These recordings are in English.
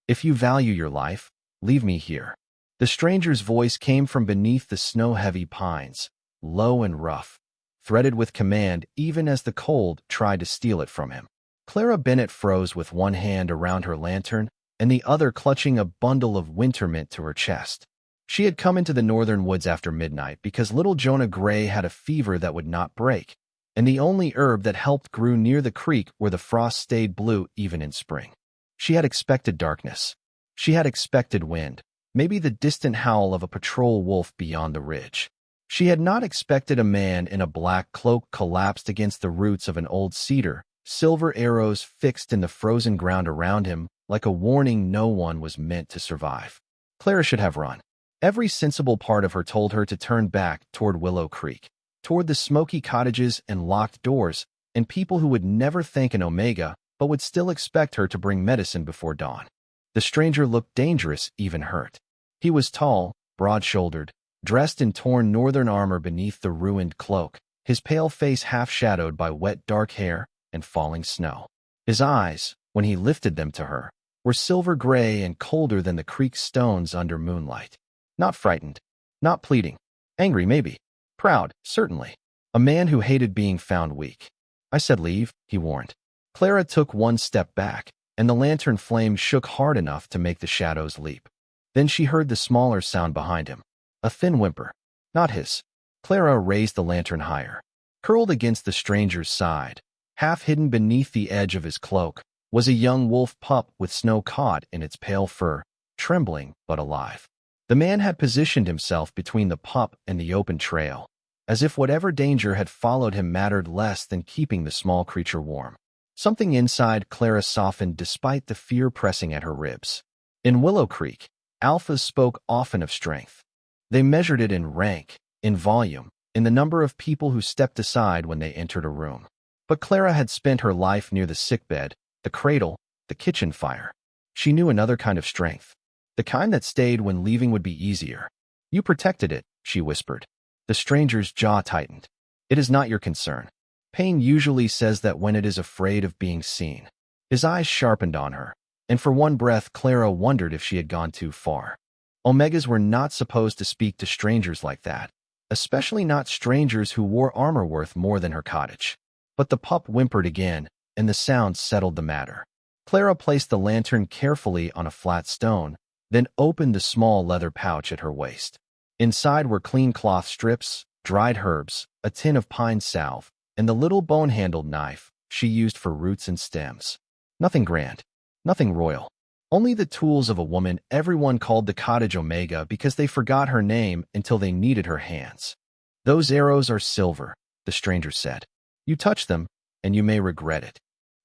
If you value your life, leave me here." The stranger's voice came from beneath the snow-heavy pines, low and rough, threaded with command even as the cold tried to steal it from him. Clara Bennett froze with one hand around her lantern and the other clutching a bundle of winter mint to her chest. She had come into the northern woods after midnight because little Jonah Gray had a fever that would not break, and the only herb that helped grew near the creek where the frost stayed blue even in spring. She had expected darkness. She had expected wind, maybe the distant howl of a patrol wolf beyond the ridge. She had not expected a man in a black cloak collapsed against the roots of an old cedar, silver arrows fixed in the frozen ground around him like a warning no one was meant to survive. Clara should have run. Every sensible part of her told her to turn back toward Willow Creek, toward the smoky cottages and locked doors, and people who would never thank an Omega but would still expect her to bring medicine before dawn. The stranger looked dangerous, even hurt. He was tall, broad-shouldered, dressed in torn northern armor beneath the ruined cloak, his pale face half-shadowed by wet dark hair and falling snow. His eyes, when he lifted them to her, were silver gray and colder than the creek's stones under moonlight. Not frightened, not pleading, angry maybe, proud, certainly. A man who hated being found weak. "I said leave," he warned. Clara took one step back, and the lantern flame shook hard enough to make the shadows leap. Then she heard the smaller sound behind him, a thin whimper. Not his. Clara raised the lantern higher. Curled against the stranger's side, half hidden beneath the edge of his cloak, was a young wolf pup with snow caught in its pale fur, trembling but alive. The man had positioned himself between the pup and the open trail, as if whatever danger had followed him mattered less than keeping the small creature warm. Something inside Clara softened despite the fear pressing at her ribs. In Willow Creek, alphas spoke often of strength. They measured it in rank, in volume, in the number of people who stepped aside when they entered a room. But Clara had spent her life near the sickbed, the cradle, the kitchen fire. She knew another kind of strength, the kind that stayed when leaving would be easier. "You protected it," she whispered. The stranger's jaw tightened. "It is not your concern. Pain usually says that when it is afraid of being seen." His eyes sharpened on her, and for one breath Clara wondered if she had gone too far. Omegas were not supposed to speak to strangers like that, especially not strangers who wore armor worth more than her cottage. But the pup whimpered again, and the sound settled the matter. Clara placed the lantern carefully on a flat stone, then opened the small leather pouch at her waist. Inside were clean cloth strips, dried herbs, a tin of pine salve, and the little bone-handled knife she used for roots and stems. Nothing grand, nothing royal. Only the tools of a woman everyone called the cottage Omega because they forgot her name until they needed her hands. "Those arrows are silver," the stranger said. "You touch them, and you may regret it."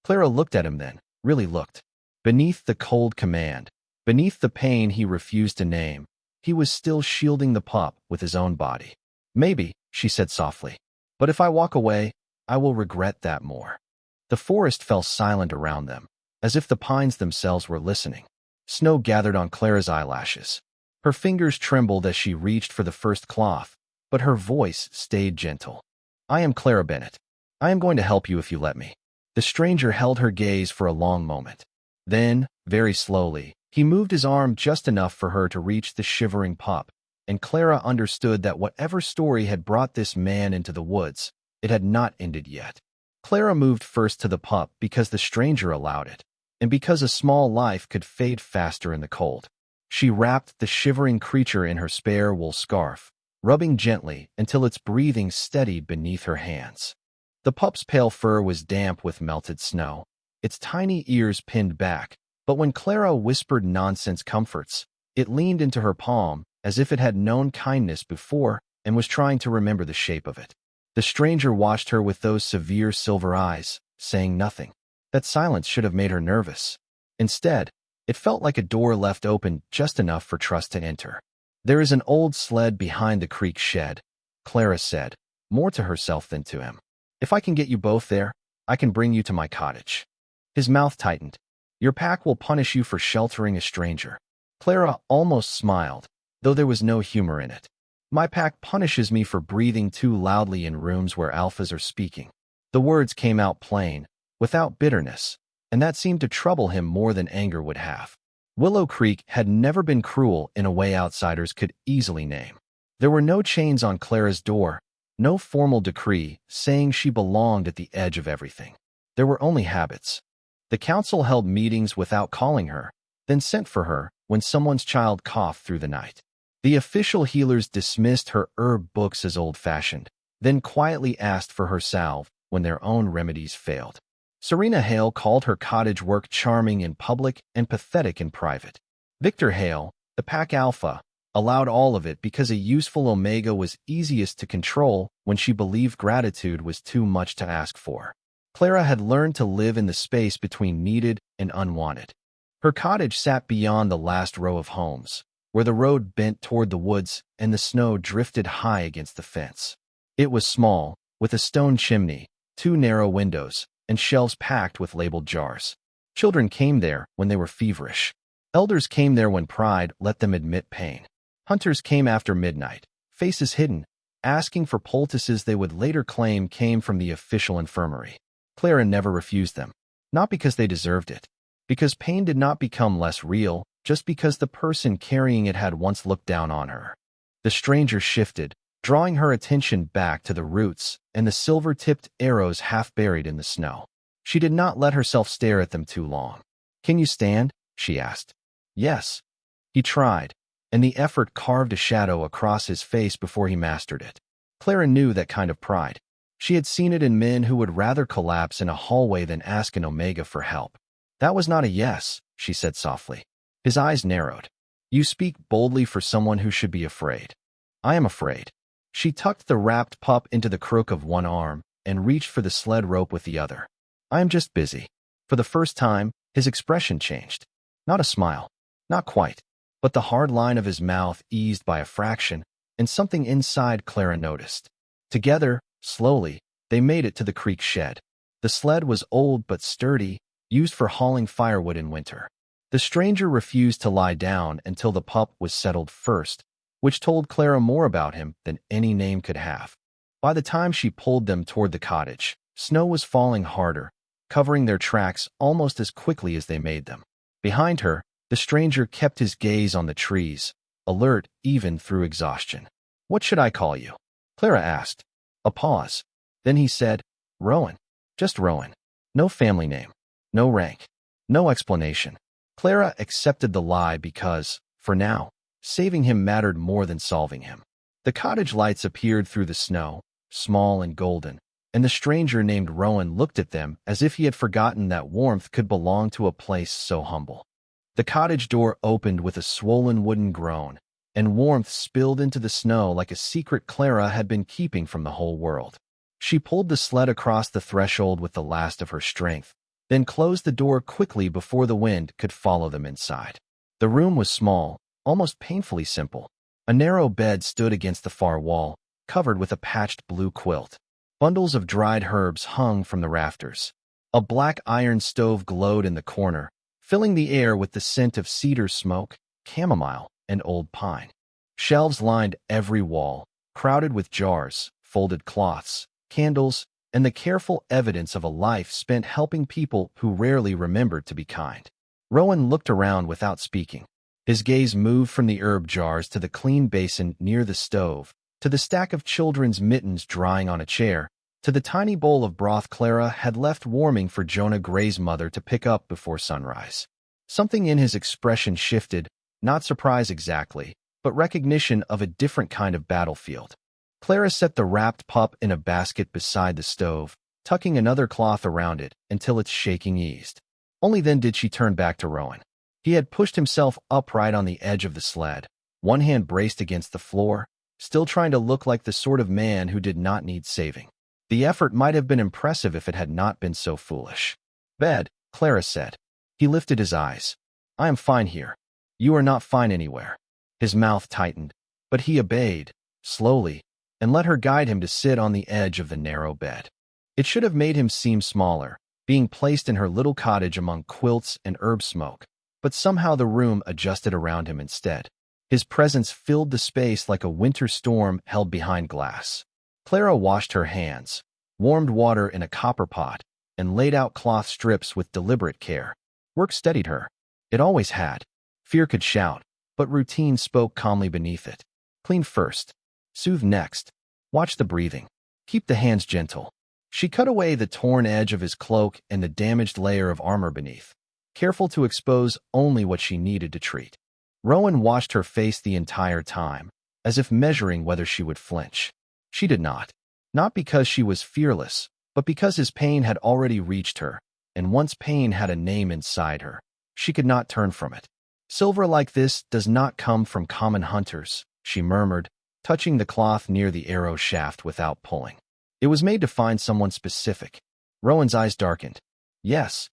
Clara looked at him then, really looked. Beneath the cold command, beneath the pain he refused to name, he was still shielding the pup with his own body. "Maybe," she said softly, "but if I walk away, I will regret that more." The forest fell silent around them, as if the pines themselves were listening. Snow gathered on Clara's eyelashes. Her fingers trembled as she reached for the first cloth, but her voice stayed gentle. "I am Clara Bennett. I am going to help you if you let me." The stranger held her gaze for a long moment. Then, very slowly, he moved his arm just enough for her to reach the shivering pup, and Clara understood that whatever story had brought this man into the woods, it had not ended yet. Clara moved first to the pup because the stranger allowed it, and because a small life could fade faster in the cold. She wrapped the shivering creature in her spare wool scarf, rubbing gently until its breathing steadied beneath her hands. The pup's pale fur was damp with melted snow, its tiny ears pinned back, but when Clara whispered nonsense comforts, it leaned into her palm as if it had known kindness before and was trying to remember the shape of it. The stranger watched her with those severe silver eyes, saying nothing. That silence should have made her nervous. Instead, it felt like a door left open just enough for trust to enter. "There is an old sled behind the creek shed," Clara said, more to herself than to him. "If I can get you both there, I can bring you to my cottage." His mouth tightened. "Your pack will punish you for sheltering a stranger." Clara almost smiled, though there was no humor in it. "My pack punishes me for breathing too loudly in rooms where alphas are speaking." The words came out plain, without bitterness, and that seemed to trouble him more than anger would have. Willow Creek had never been cruel in a way outsiders could easily name. There were no chains on Clara's door, no formal decree saying she belonged at the edge of everything. There were only habits. The council held meetings without calling her, then sent for her when someone's child coughed through the night. The official healers dismissed her herb books as old-fashioned, then quietly asked for her salve when their own remedies failed. Serena Hale called her cottage work charming in public and pathetic in private. Victor Hale, the pack alpha, allowed all of it because a useful omega was easiest to control when she believed gratitude was too much to ask for. Clara had learned to live in the space between needed and unwanted. Her cottage sat beyond the last row of homes, where the road bent toward the woods and the snow drifted high against the fence. It was small, with a stone chimney, 2 narrow windows, and shelves packed with labeled jars. Children came there when they were feverish. Elders came there when pride let them admit pain. Hunters came after midnight, faces hidden, asking for poultices they would later claim came from the official infirmary. Clara never refused them, not because they deserved it, because pain did not become less real just because the person carrying it had once looked down on her. The stranger shifted, drawing her attention back to the roots and the silver-tipped arrows half buried in the snow. She did not let herself stare at them too long. "Can you stand?" she asked. "Yes." He tried, and the effort carved a shadow across his face before he mastered it. Clara knew that kind of pride. She had seen it in men who would rather collapse in a hallway than ask an omega for help. "That was not a yes," she said softly. His eyes narrowed. "You speak boldly for someone who should be afraid." "I am afraid." She tucked the wrapped pup into the crook of one arm and reached for the sled rope with the other. "I am just busy." For the first time, his expression changed. Not a smile. Not quite. But the hard line of his mouth eased by a fraction, and something inside Clara noticed. Together, slowly, they made it to the creek shed. The sled was old but sturdy, used for hauling firewood in winter. The stranger refused to lie down until the pup was settled first, which told Clara more about him than any name could have. By the time she pulled them toward the cottage, snow was falling harder, covering their tracks almost as quickly as they made them. Behind her, the stranger kept his gaze on the trees, alert even through exhaustion. "What should I call you?" Clara asked. A pause. Then he said, "Rowan. Just Rowan. No family name. No rank. No explanation." Clara accepted the lie because, for now, saving him mattered more than solving him. The cottage lights appeared through the snow, small and golden, and the stranger named Rowan looked at them as if he had forgotten that warmth could belong to a place so humble. The cottage door opened with a swollen wooden groan, and warmth spilled into the snow like a secret Clara had been keeping from the whole world. She pulled the sled across the threshold with the last of her strength, then closed the door quickly before the wind could follow them inside. The room was small, almost painfully simple. A narrow bed stood against the far wall, covered with a patched blue quilt. Bundles of dried herbs hung from the rafters. A black iron stove glowed in the corner, filling the air with the scent of cedar smoke, chamomile, and old pine. Shelves lined every wall, crowded with jars, folded cloths, candles, and the careful evidence of a life spent helping people who rarely remembered to be kind. Rowan looked around without speaking. His gaze moved from the herb jars to the clean basin near the stove, to the stack of children's mittens drying on a chair, to the tiny bowl of broth Clara had left warming for Jonah Gray's mother to pick up before sunrise. Something in his expression shifted, not surprise exactly, but recognition of a different kind of battlefield. Clara set the wrapped pup in a basket beside the stove, tucking another cloth around it until its shaking eased. Only then did she turn back to Rowan. He had pushed himself upright on the edge of the sled, one hand braced against the floor, still trying to look like the sort of man who did not need saving. The effort might have been impressive if it had not been so foolish. "Bed," Clara said. He lifted his eyes. "I am fine here. You are not fine anywhere." His mouth tightened, but he obeyed, slowly, and let her guide him to sit on the edge of the narrow bed. It should have made him seem smaller, being placed in her little cottage among quilts and herb smoke, but somehow the room adjusted around him instead. His presence filled the space like a winter storm held behind glass. Clara washed her hands, warmed water in a copper pot, and laid out cloth strips with deliberate care. Work steadied her. It always had. Fear could shout, but routine spoke calmly beneath it. Clean first. Soothe next. Watch the breathing. Keep the hands gentle. She cut away the torn edge of his cloak and the damaged layer of armor beneath, careful to expose only what she needed to treat. Rowan watched her face the entire time, as if measuring whether she would flinch. She did not. Not because she was fearless, but because his pain had already reached her, and once pain had a name inside her, she could not turn from it. Silver like this does not come from common hunters, she murmured, touching the cloth near the arrow shaft without pulling. It was made to find someone specific. Rowan's eyes darkened. Yes.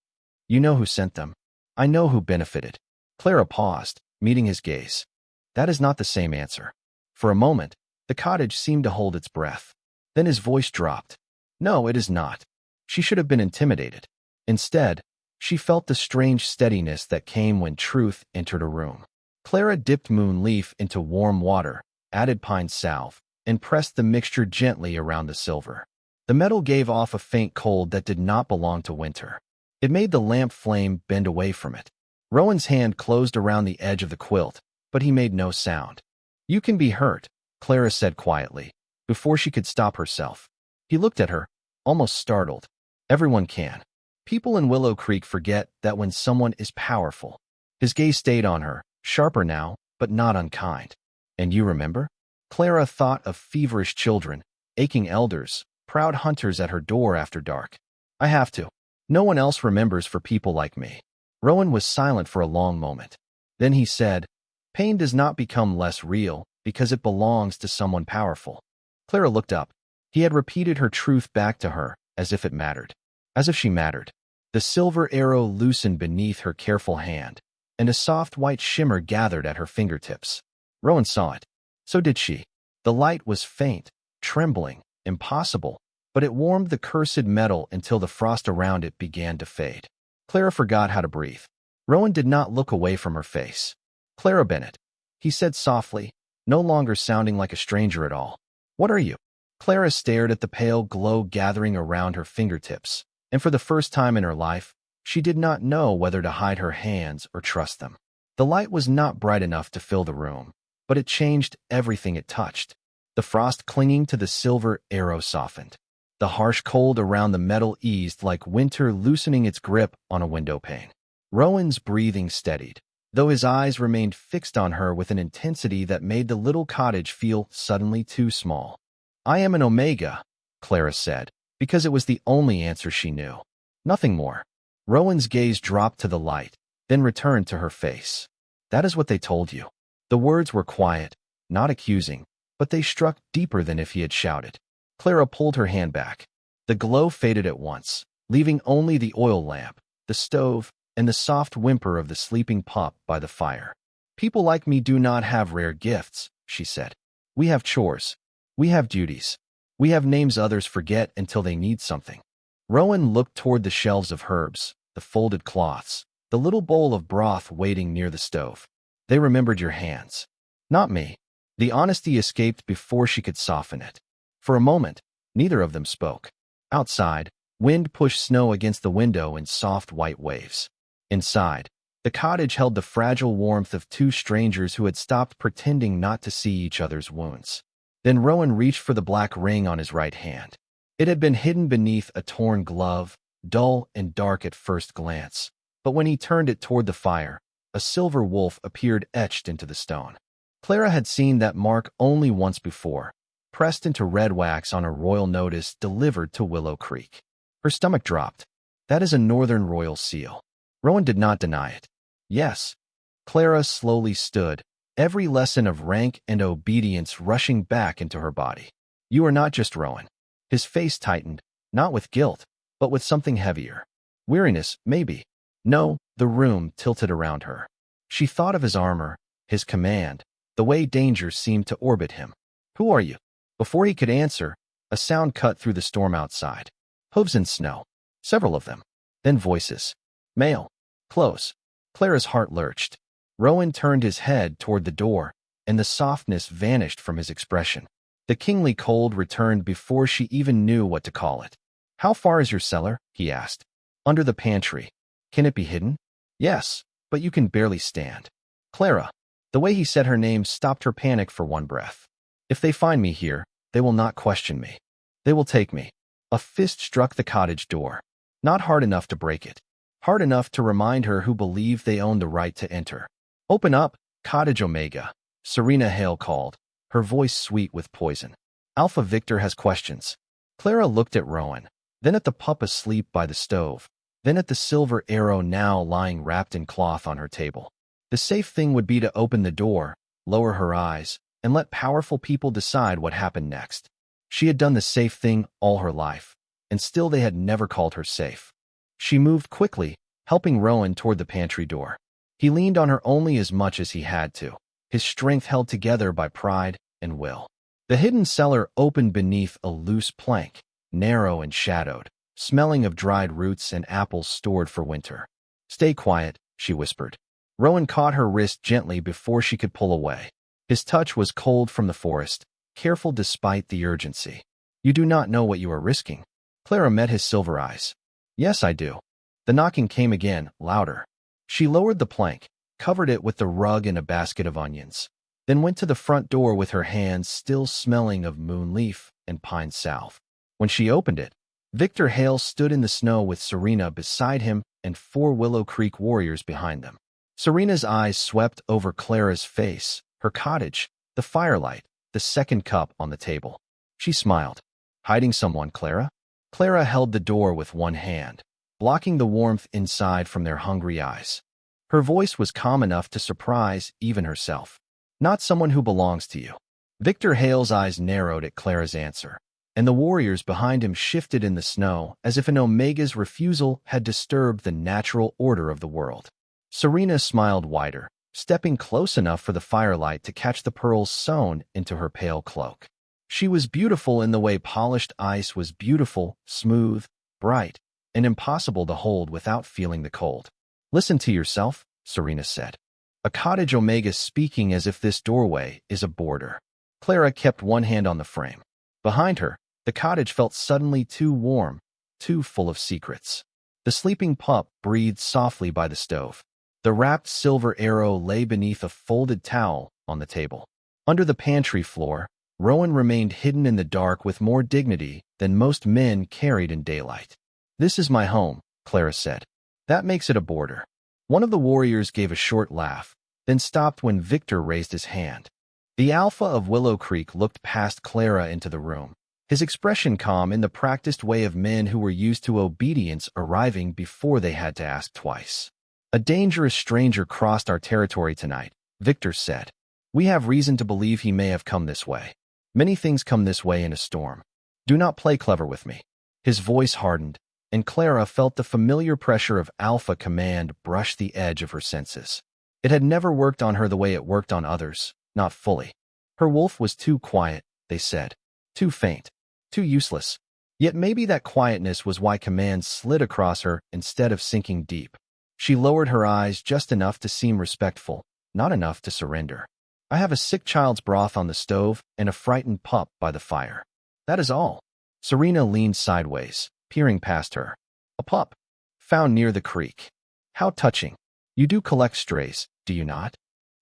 You know who sent them. I know who benefited. Clara paused, meeting his gaze. That is not the same answer. For a moment, the cottage seemed to hold its breath. Then his voice dropped. No, it is not. She should have been intimidated. Instead, she felt the strange steadiness that came when truth entered a room. Clara dipped moon leaf into warm water, added pine salve, and pressed the mixture gently around the silver. The metal gave off a faint cold that did not belong to winter. It made the lamp flame bend away from it. Rowan's hand closed around the edge of the quilt, but he made no sound. You can be hurt, Clara said quietly, before she could stop herself. He looked at her, almost startled. Everyone can. People in Willow Creek forget that when someone is powerful. His gaze stayed on her, sharper now, but not unkind. And you remember? Clara thought of feverish children, aching elders, proud hunters at her door after dark. I have to. No one else remembers for people like me. Rowan was silent for a long moment. Then he said, pain does not become less real because it belongs to someone powerful. Clara looked up. He had repeated her truth back to her, as if it mattered. As if she mattered. The silver arrow loosened beneath her careful hand, and a soft white shimmer gathered at her fingertips. Rowan saw it. So did she. The light was faint, trembling, impossible, but it warmed the cursed metal until the frost around it began to fade. Clara forgot how to breathe. Rowan did not look away from her face. Clara Bennett, he said softly, no longer sounding like a stranger at all. What are you? Clara stared at the pale glow gathering around her fingertips, and for the first time in her life, she did not know whether to hide her hands or trust them. The light was not bright enough to fill the room, but it changed everything it touched. The frost clinging to the silver arrow softened. The harsh cold around the metal eased like winter loosening its grip on a window pane. Rowan's breathing steadied, though his eyes remained fixed on her with an intensity that made the little cottage feel suddenly too small. I am an Omega, Clara said, because it was the only answer she knew. Nothing more. Rowan's gaze dropped to the light, then returned to her face. That is what they told you. The words were quiet, not accusing, but they struck deeper than if he had shouted. Clara pulled her hand back. The glow faded at once, leaving only the oil lamp, the stove, and the soft whimper of the sleeping pup by the fire. People like me do not have rare gifts, she said. We have chores. We have duties. We have names others forget until they need something. Rowan looked toward the shelves of herbs, the folded cloths, the little bowl of broth waiting near the stove. They remembered your hands. Not me. The honesty escaped before she could soften it. For a moment, neither of them spoke. Outside, wind pushed snow against the window in soft white waves. Inside, the cottage held the fragile warmth of two strangers who had stopped pretending not to see each other's wounds. Then Rowan reached for the black ring on his right hand. It had been hidden beneath a torn glove, dull and dark at first glance, but when he turned it toward the fire, a silver wolf appeared etched into the stone. Clara had seen that mark only once before, pressed into red wax on a royal notice delivered to Willow Creek. Her stomach dropped. That is a northern royal seal. Rowan did not deny it. Yes. Clara slowly stood, every lesson of rank and obedience rushing back into her body. You are not just Rowan. His face tightened, not with guilt, but with something heavier. Weariness, maybe. No, the room tilted around her. She thought of his armor, his command, the way danger seemed to orbit him. Who are you? Before he could answer, a sound cut through the storm outside. Hooves in snow. Several of them. Then voices. Male. Close. Clara's heart lurched. Rowan turned his head toward the door, and the softness vanished from his expression. The kingly cold returned before she even knew what to call it. How far is your cellar? He asked. Under the pantry. Can it be hidden? Yes, but you can barely stand. Clara. The way he said her name stopped her panic for one breath. If they find me here, they will not question me. They will take me. A fist struck the cottage door. Not hard enough to break it. Hard enough to remind her who believed they owned the right to enter. Open up, Cottage Omega, Serena Hale called, her voice sweet with poison. Alpha Victor has questions. Clara looked at Rowan, then at the pup asleep by the stove, then at the silver arrow now lying wrapped in cloth on her table. The safe thing would be to open the door, lower her eyes, and let powerful people decide what happened next. She had done the safe thing all her life, and still they had never called her safe. She moved quickly, helping Rowan toward the pantry door. He leaned on her only as much as he had to, his strength held together by pride and will. The hidden cellar opened beneath a loose plank, narrow and shadowed, smelling of dried roots and apples stored for winter. Stay quiet, she whispered. Rowan caught her wrist gently before she could pull away. His touch was cold from the forest, careful despite the urgency. You do not know what you are risking. Clara met his silver eyes. Yes, I do. The knocking came again, louder. She lowered the plank, covered it with the rug and a basket of onions, then went to the front door with her hands still smelling of moonleaf and pine south. When she opened it, Victor Hale stood in the snow with Serena beside him and 4 Willow Creek warriors behind them. Serena's eyes swept over Clara's face, her cottage, the firelight, the second cup on the table. She smiled. Hiding someone, Clara? Clara held the door with one hand, blocking the warmth inside from their hungry eyes. Her voice was calm enough to surprise even herself. Not someone who belongs to you. Victor Hale's eyes narrowed at Clara's answer, and the warriors behind him shifted in the snow as if an Omega's refusal had disturbed the natural order of the world. Serena smiled wider, stepping close enough for the firelight to catch the pearls sewn into her pale cloak. She was beautiful in the way polished ice was beautiful, smooth, bright, and impossible to hold without feeling the cold. Listen to yourself, Serena said. A cottage Omega speaking as if this doorway is a border. Clara kept one hand on the frame. Behind her, the cottage felt suddenly too warm, too full of secrets. The sleeping pup breathed softly by the stove. The wrapped silver arrow lay beneath a folded towel on the table. Under the pantry floor, Rowan remained hidden in the dark with more dignity than most men carried in daylight. This is my home, Clara said. That makes it a border. One of the warriors gave a short laugh, then stopped when Victor raised his hand. The Alpha of Willow Creek looked past Clara into the room, his expression calm in the practiced way of men who were used to obedience arriving before they had to ask twice. A dangerous stranger crossed our territory tonight, Victor said. We have reason to believe he may have come this way. Many things come this way in a storm. Do not play clever with me. His voice hardened, and Clara felt the familiar pressure of alpha command brush the edge of her senses. It had never worked on her the way it worked on others, not fully. Her wolf was too quiet, they said. Too faint. Too useless. Yet maybe that quietness was why command slid across her instead of sinking deep. She lowered her eyes just enough to seem respectful, not enough to surrender. I have a sick child's broth on the stove and a frightened pup by the fire. That is all. Serena leaned sideways, peering past her. A pup. Found near the creek. How touching. You do collect strays, do you not?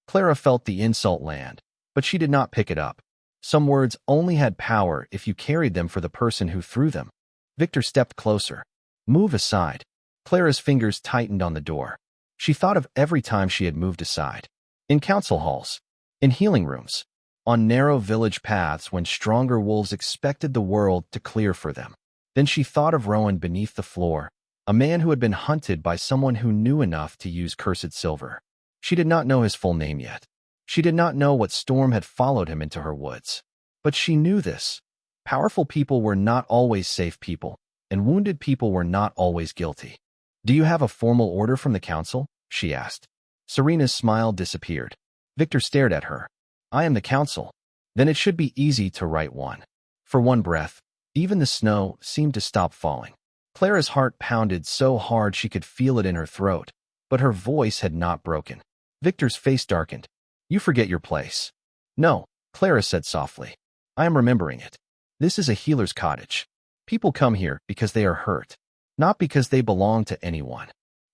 Clara felt the insult land, but she did not pick it up. Some words only had power if you carried them for the person who threw them. Victor stepped closer. Move aside. Clara's fingers tightened on the door. She thought of every time she had moved aside. In council halls. In healing rooms. On narrow village paths when stronger wolves expected the world to clear for them. Then she thought of Rowan beneath the floor, a man who had been hunted by someone who knew enough to use cursed silver. She did not know his full name yet. She did not know what storm had followed him into her woods. But she knew this. Powerful people were not always safe people, and wounded people were not always guilty. Do you have a formal order from the council? She asked. Serena's smile disappeared. Victor stared at her. I am the council. Then it should be easy to write one. For one breath, even the snow seemed to stop falling. Clara's heart pounded so hard she could feel it in her throat, but her voice had not broken. Victor's face darkened. You forget your place. No, Clara said softly. I am remembering it. This is a healer's cottage. People come here because they are hurt, not because they belong to anyone.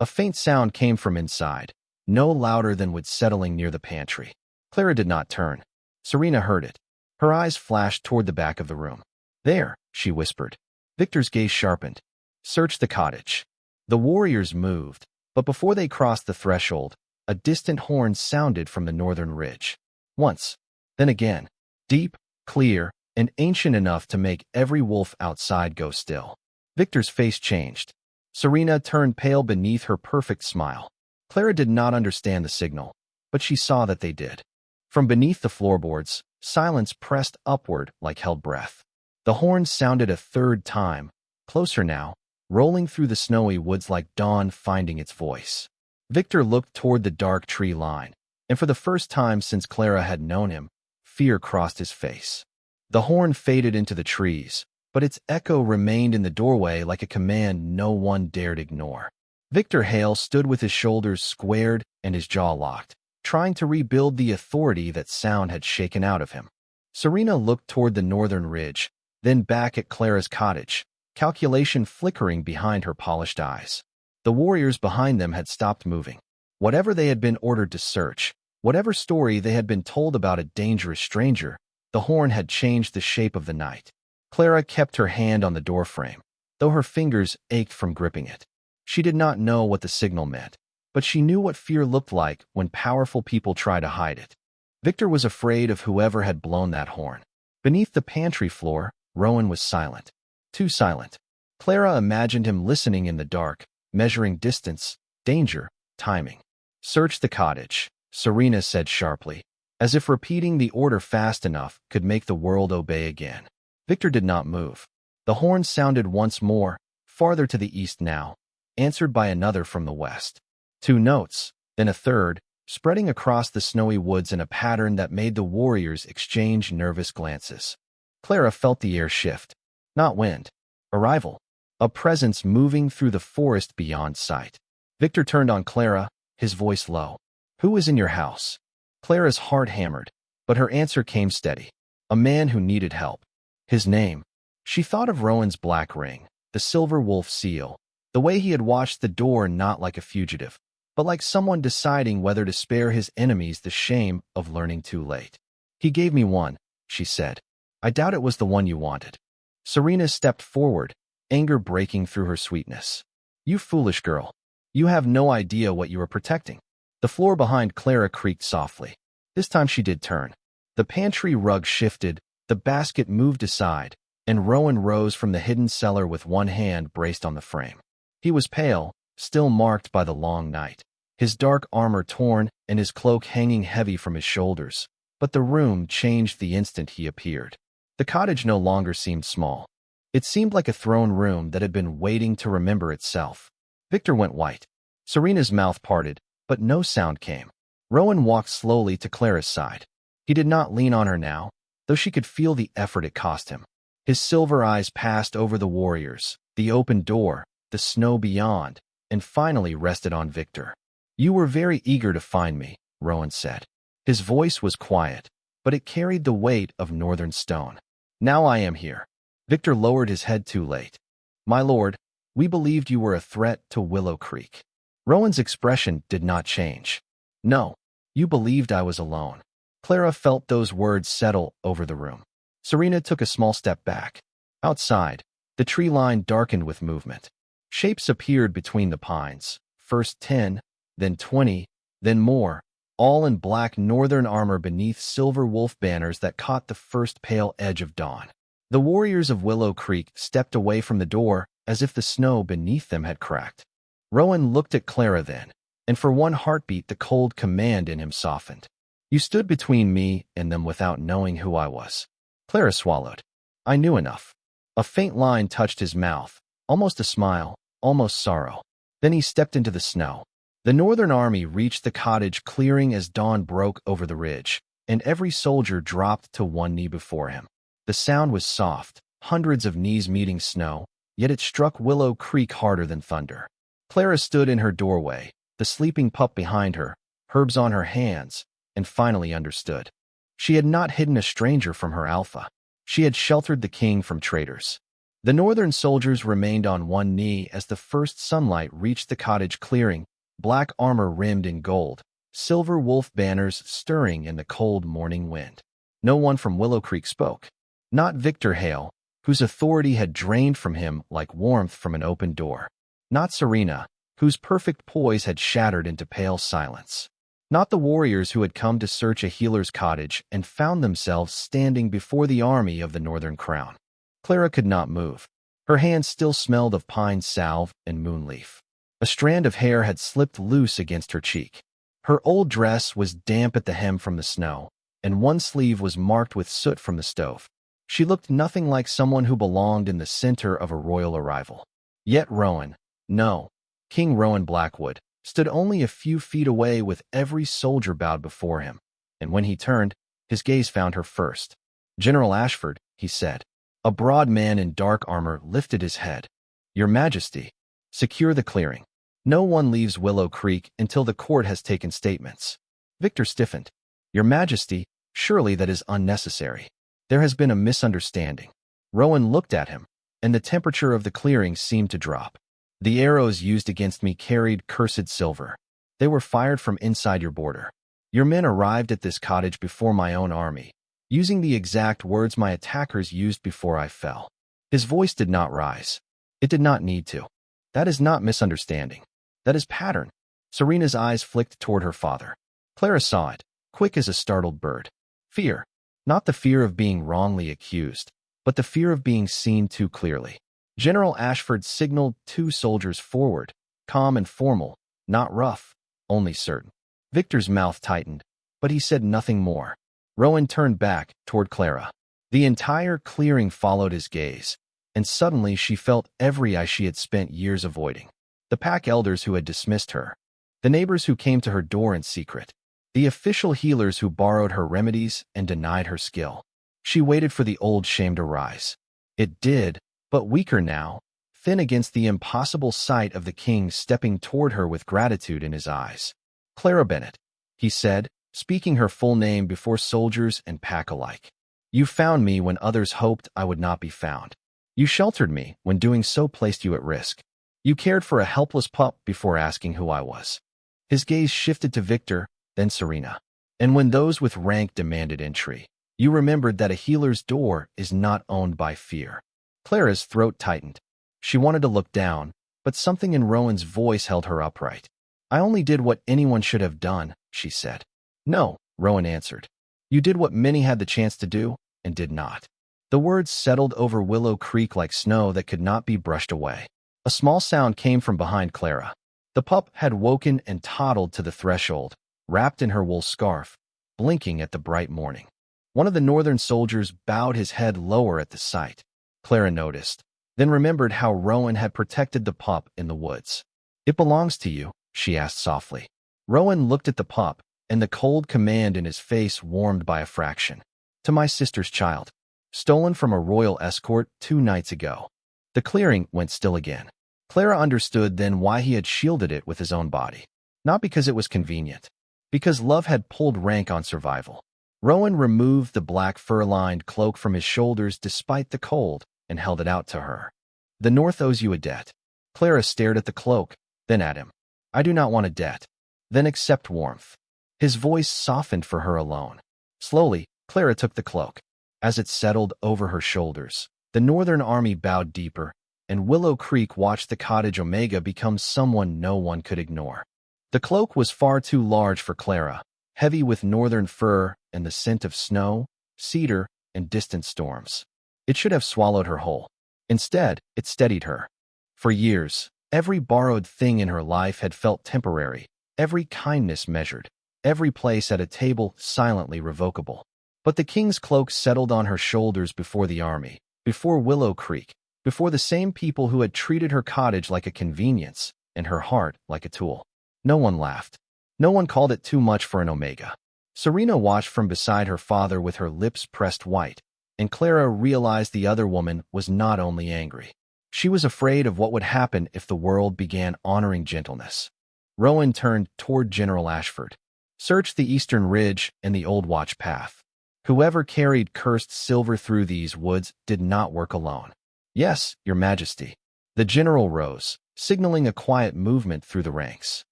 A faint sound came from inside, no louder than wood settling near the pantry. Clara did not turn. Serena heard it. Her eyes flashed toward the back of the room. There, she whispered. Victor's gaze sharpened. Search the cottage. The warriors moved, but before they crossed the threshold, a distant horn sounded from the northern ridge. Once, then again, deep, clear, and ancient enough to make every wolf outside go still. Victor's face changed. Serena turned pale beneath her perfect smile. Clara did not understand the signal, but she saw that they did. From beneath the floorboards, silence pressed upward like held breath. The horn sounded a third time, closer now, rolling through the snowy woods like dawn finding its voice. Victor looked toward the dark tree line, and for the first time since Clara had known him, fear crossed his face. The horn faded into the trees, but its echo remained in the doorway like a command no one dared ignore. Victor Hale stood with his shoulders squared and his jaw locked, trying to rebuild the authority that sound had shaken out of him. Serena looked toward the northern ridge, then back at Clara's cottage, calculation flickering behind her polished eyes. The warriors behind them had stopped moving. Whatever they had been ordered to search, whatever story they had been told about a dangerous stranger, the horn had changed the shape of the night. Clara kept her hand on the doorframe, though her fingers ached from gripping it. She did not know what the signal meant, but she knew what fear looked like when powerful people try to hide it. Victor was afraid of whoever had blown that horn. Beneath the pantry floor, Rowan was silent. Too silent. Clara imagined him listening in the dark, measuring distance, danger, timing. Search the cottage, Serena said sharply, as if repeating the order fast enough could make the world obey again. Victor did not move. The horn sounded once more, farther to the east now, answered by another from the west. 2 notes, then a third, spreading across the snowy woods in a pattern that made the warriors exchange nervous glances. Clara felt the air shift. Not wind. Arrival. A presence moving through the forest beyond sight. Victor turned on Clara, his voice low. Who is in your house? Clara's heart hammered, but her answer came steady. A man who needed help. His name. She thought of Rowan's black ring, the silver wolf seal, the way he had watched the door not like a fugitive, but like someone deciding whether to spare his enemies the shame of learning too late. He gave me one, she said. I doubt it was the one you wanted. Serena stepped forward, anger breaking through her sweetness. You foolish girl. You have no idea what you are protecting. The floor behind Clara creaked softly. This time she did turn. The pantry rug shifted, the basket moved aside, and Rowan rose from the hidden cellar with one hand braced on the frame. He was pale, still marked by the long night, his dark armor torn and his cloak hanging heavy from his shoulders. But the room changed the instant he appeared. The cottage no longer seemed small. It seemed like a throne room that had been waiting to remember itself. Victor went white. Serena's mouth parted, but no sound came. Rowan walked slowly to Clara's side. He did not lean on her now, though she could feel the effort it cost him. His silver eyes passed over the warriors, the open door, the snow beyond, and finally rested on Victor. You were very eager to find me, Rowan said. His voice was quiet, but it carried the weight of northern stone. Now I am here. Victor lowered his head too late. My lord, we believed you were a threat to Willow Creek. Rowan's expression did not change. No, you believed I was alone. Clara felt those words settle over the room. Serena took a small step back. Outside, the tree line darkened with movement. Shapes appeared between the pines, first 10, then 20, then more, all in black northern armor beneath silver wolf banners that caught the first pale edge of dawn. The warriors of Willow Creek stepped away from the door as if the snow beneath them had cracked. Rowan looked at Clara then, and for one heartbeat the cold command in him softened. You stood between me and them without knowing who I was. Clara swallowed. I knew enough. A faint line touched his mouth, almost a smile, almost sorrow. Then he stepped into the snow. The Northern Army reached the cottage clearing as dawn broke over the ridge, and every soldier dropped to one knee before him. The sound was soft, hundreds of knees meeting snow, yet it struck Willow Creek harder than thunder. Clara stood in her doorway, the sleeping pup behind her, herbs on her hands, and finally understood. She had not hidden a stranger from her alpha. She had sheltered the king from traitors. The northern soldiers remained on one knee as the first sunlight reached the cottage clearing, black armor rimmed in gold, silver wolf banners stirring in the cold morning wind. No one from Willow Creek spoke. Not Victor Hale, whose authority had drained from him like warmth from an open door. Not Serena, whose perfect poise had shattered into pale silence. Not the warriors who had come to search a healer's cottage and found themselves standing before the army of the Northern Crown. Clara could not move. Her hands still smelled of pine salve and moonleaf. A strand of hair had slipped loose against her cheek. Her old dress was damp at the hem from the snow, and one sleeve was marked with soot from the stove. She looked nothing like someone who belonged in the center of a royal arrival. Yet Rowan, no, King Rowan Blackwood, stood only a few feet away with every soldier bowed before him, and when he turned, his gaze found her first. "General Ashford," he said. A broad man in dark armor lifted his head. "Your Majesty, secure the clearing. No one leaves Willow Creek until the court has taken statements." Victor stiffened. "Your Majesty, surely that is unnecessary. There has been a misunderstanding." Rowan looked at him, and the temperature of the clearing seemed to drop. "The arrows used against me carried cursed silver. They were fired from inside your border. Your men arrived at this cottage before my own army, using the exact words my attackers used before I fell." His voice did not rise. It did not need to. "That is not misunderstanding. That is pattern." Serena's eyes flicked toward her father. Clara saw it, quick as a startled bird. Fear. Not the fear of being wrongly accused, but the fear of being seen too clearly. General Ashford signaled 2 soldiers forward, calm and formal, not rough, only certain. Victor's mouth tightened, but he said nothing more. Rowan turned back toward Clara. The entire clearing followed his gaze, and suddenly she felt every eye she had spent years avoiding. The pack elders who had dismissed her, the neighbors who came to her door in secret, the official healers who borrowed her remedies and denied her skill. She waited for the old shame to rise. It did, but weaker now, thin against the impossible sight of the king stepping toward her with gratitude in his eyes. "Clara Bennett," he said, speaking her full name before soldiers and pack alike. "You found me when others hoped I would not be found. You sheltered me when doing so placed you at risk. You cared for a helpless pup before asking who I was." His gaze shifted to Victor, then Serena. "And when those with rank demanded entry, you remembered that a healer's door is not owned by fear." Clara's throat tightened. She wanted to look down, but something in Rowan's voice held her upright. "I only did what anyone should have done," she said. "No," Rowan answered. "You did what many had the chance to do, and did not." The words settled over Willow Creek like snow that could not be brushed away. A small sound came from behind Clara. The pup had woken and toddled to the threshold, wrapped in her wool scarf, blinking at the bright morning. One of the northern soldiers bowed his head lower at the sight. Clara noticed, then remembered how Rowan had protected the pup in the woods. "It belongs to you?" she asked softly. Rowan looked at the pup, and the cold command in his face warmed by a fraction. "To my sister's child. Stolen from a royal escort 2 nights ago." The clearing went still again. Clara understood then why he had shielded it with his own body. Not because it was convenient. Because love had pulled rank on survival. Rowan removed the black fur-lined cloak from his shoulders despite the cold and held it out to her. "The North owes you a debt." Clara stared at the cloak, then at him. "I do not want a debt." "Then accept warmth." His voice softened for her alone. Slowly, Clara took the cloak. As it settled over her shoulders, the Northern Army bowed deeper, and Willow Creek watched the cottage Omega become someone no one could ignore. The cloak was far too large for Clara, heavy with northern fur and the scent of snow, cedar, and distant storms. It should have swallowed her whole. Instead, it steadied her. For years, every borrowed thing in her life had felt temporary, every kindness measured, every place at a table silently revocable. But the king's cloak settled on her shoulders before the army, before Willow Creek, before the same people who had treated her cottage like a convenience and her heart like a tool. No one laughed. No one called it too much for an Omega. Serena watched from beside her father with her lips pressed white, and Clara realized the other woman was not only angry. She was afraid of what would happen if the world began honoring gentleness. Rowan turned toward General Ashford. "Search the eastern ridge and the Old Watch path. Whoever carried cursed silver through these woods did not work alone." "Yes, Your Majesty." The general rose, signaling a quiet movement through the ranks.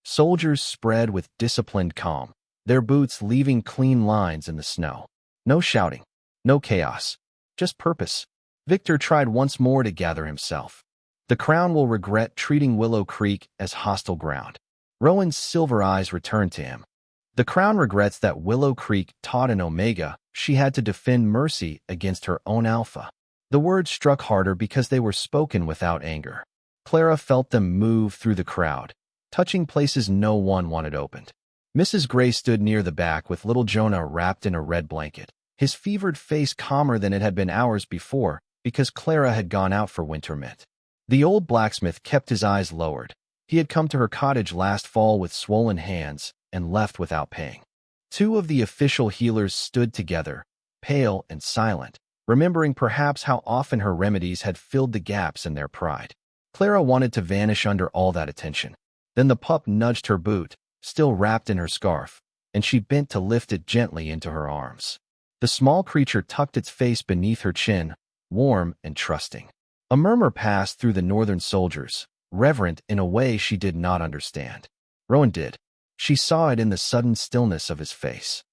Soldiers spread with disciplined calm, their boots leaving clean lines in the snow. No shouting, no chaos, just purpose. Victor tried once more to gather himself. The Crown will regret treating Willow Creek as hostile ground. Rowan's silver eyes returned to him. The Crown regrets that Willow Creek taught an Omega she had to defend mercy against her own Alpha. The words struck harder because they were spoken without anger. Clara felt them move through the crowd, touching places no one wanted opened. Mrs. Gray stood near the back with little Jonah wrapped in a red blanket, his fevered face calmer than it had been hours before because Clara had gone out for winter mint. The old blacksmith kept his eyes lowered. He had come to her cottage last fall with swollen hands and left without paying. Two of the official healers stood together, pale and silent, remembering perhaps how often her remedies had filled the gaps in their pride. Clara wanted to vanish under all that attention. Then the pup nudged her boot, still wrapped in her scarf, and she bent to lift it gently into her arms. The small creature tucked its face beneath her chin, warm and trusting. A murmur passed through the northern soldiers, reverent in a way she did not understand. Rowan did. She saw it in the sudden stillness of his face.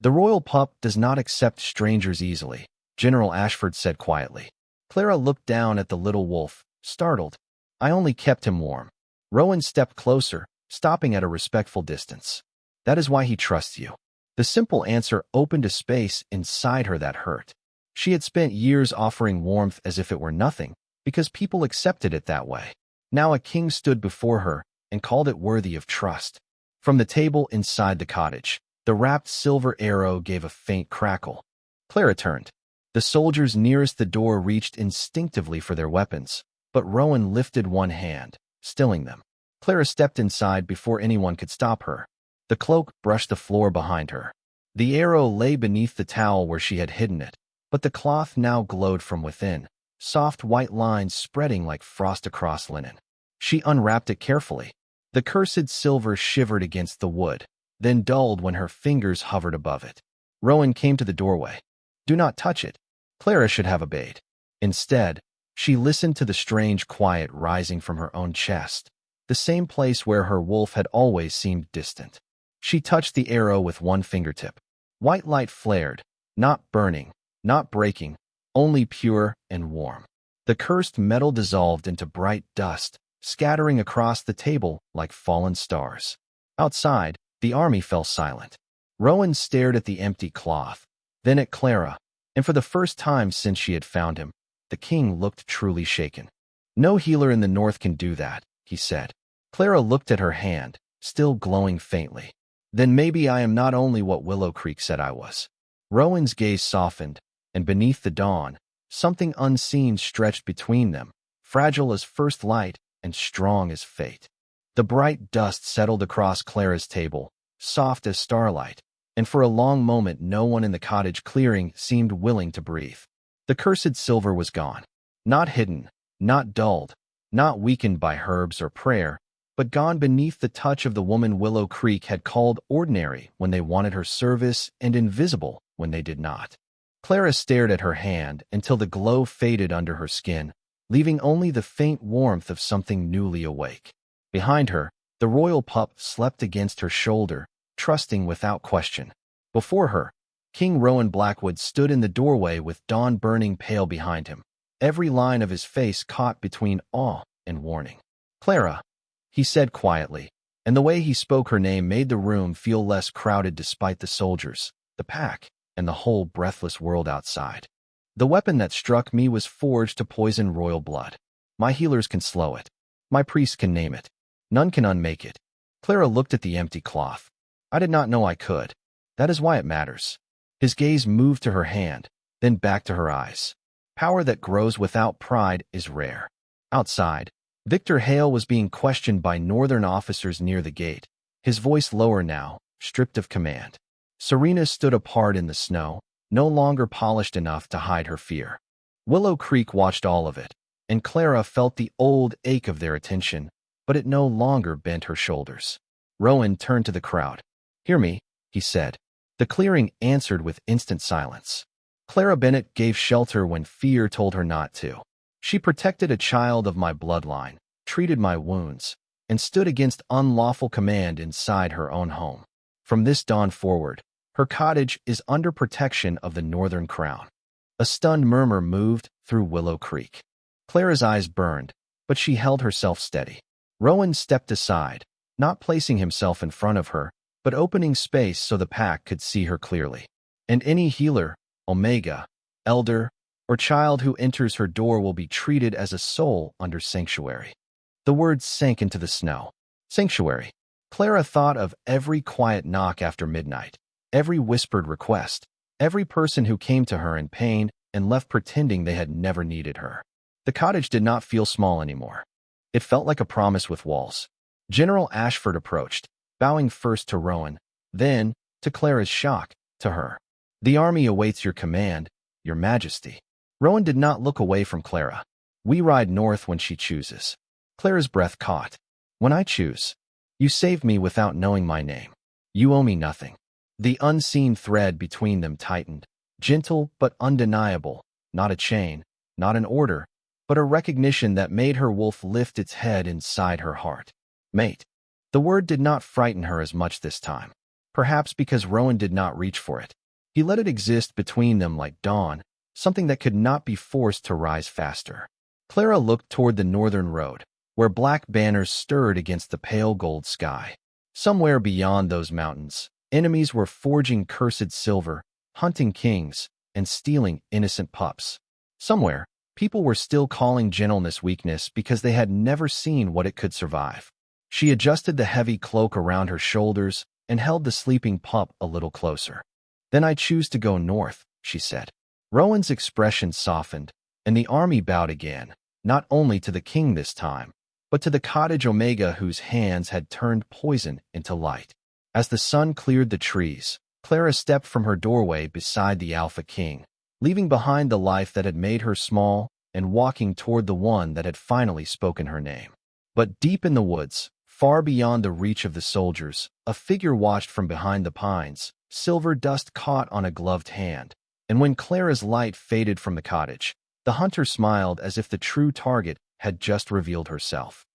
"The royal pup does not accept strangers easily," General Ashford said quietly. Clara looked down at the little wolf, startled. "I only kept him warm." Rowan stepped closer, stopping at a respectful distance. "That is why he trusts you." The simple answer opened a space inside her that hurt. She had spent years offering warmth as if it were nothing, because people accepted it that way. Now a king stood before her and called it worthy of trust. From the table inside the cottage, the wrapped silver arrow gave a faint crackle. Clara turned. The soldiers nearest the door reached instinctively for their weapons, but Rowan lifted one hand, stilling them. Clara stepped inside before anyone could stop her. The cloak brushed the floor behind her. The arrow lay beneath the towel where she had hidden it, but the cloth now glowed from within, soft white lines spreading like frost across linen. She unwrapped it carefully. The cursed silver shivered against the wood, then dulled when her fingers hovered above it. Rowan came to the doorway. "Do not touch it." Clara should have obeyed. Instead, she listened to the strange quiet rising from her own chest, the same place where her wolf had always seemed distant. She touched the arrow with one fingertip. White light flared, not burning, not breaking, only pure and warm. The cursed metal dissolved into bright dust, scattering across the table like fallen stars. Outside, the army fell silent. Rowan stared at the empty cloth, then at Clara, and for the first time since she had found him, the king looked truly shaken. "No healer in the north can do that," he said. Clara looked at her hand, still glowing faintly. "Then maybe I am not only what Willow Creek said I was." Rowan's gaze softened, and beneath the dawn, something unseen stretched between them, fragile as first light and strong as fate. The bright dust settled across Clara's table, soft as starlight, and for a long moment no one in the cottage clearing seemed willing to breathe. The cursed silver was gone. Not hidden, not dulled, not weakened by herbs or prayer, but gone beneath the touch of the woman Willow Creek had called ordinary when they wanted her service and invisible when they did not. Clara stared at her hand until the glow faded under her skin, leaving only the faint warmth of something newly awake. Behind her, the royal pup slept against her shoulder, trusting without question. Before her, King Rowan Blackwood stood in the doorway with dawn burning pale behind him, every line of his face caught between awe and warning. "Clara," he said quietly, and the way he spoke her name made the room feel less crowded despite the soldiers, the pack, and the whole breathless world outside. "The weapon that struck me was forged to poison royal blood. My healers can slow it. My priests can name it. None can unmake it." Clara looked at the empty cloth. "I did not know I could. That is why it matters." His gaze moved to her hand, then back to her eyes. Power that grows without pride is rare. Outside, Victor Hale was being questioned by northern officers near the gate, his voice lower now, stripped of command. Serena stood apart in the snow, no longer polished enough to hide her fear. Willow Creek watched all of it, and Clara felt the old ache of their attention, but it no longer bent her shoulders. Rowan turned to the crowd. "Hear me," he said. The clearing answered with instant silence. Clara Bennett gave shelter when fear told her not to. She protected a child of my bloodline, treated my wounds, and stood against unlawful command inside her own home. From this dawn forward, her cottage is under protection of the Northern Crown. A stunned murmur moved through Willow Creek. Clara's eyes burned, but she held herself steady. Rowan stepped aside, not placing himself in front of her, but opening space so the pack could see her clearly. And any healer, Omega, elder, or child who enters her door will be treated as a soul under sanctuary. The words sank into the snow. Sanctuary. Clara thought of every quiet knock after midnight, every whispered request, every person who came to her in pain and left pretending they had never needed her. The cottage did not feel small anymore. It felt like a promise with walls. General Ashford approached, bowing first to Rowan, then, to Clara's shock, to her. "The army awaits your command, your majesty." Rowan did not look away from Clara. "We ride north when she chooses." Clara's breath caught. "When I choose. You saved me without knowing my name. You owe me nothing." The unseen thread between them tightened, gentle but undeniable, not a chain, not an order, but a recognition that made her wolf lift its head inside her heart. Mate. The word did not frighten her as much this time, perhaps because Rowan did not reach for it. He let it exist between them like dawn, something that could not be forced to rise faster. Clara looked toward the northern road, where black banners stirred against the pale gold sky. Somewhere beyond those mountains, enemies were forging cursed silver, hunting kings, and stealing innocent pups. Somewhere, people were still calling gentleness weakness because they had never seen what it could survive. She adjusted the heavy cloak around her shoulders and held the sleeping pup a little closer. "Then I choose to go north," she said. Rowan's expression softened, and the army bowed again, not only to the king this time, but to the cottage Omega whose hands had turned poison into light. As the sun cleared the trees, Clara stepped from her doorway beside the Alpha King, leaving behind the life that had made her small and walking toward the one that had finally spoken her name. But deep in the woods, far beyond the reach of the soldiers, a figure watched from behind the pines, silver dust caught on a gloved hand, and when Clara's light faded from the cottage, the hunter smiled as if the true target had just revealed herself.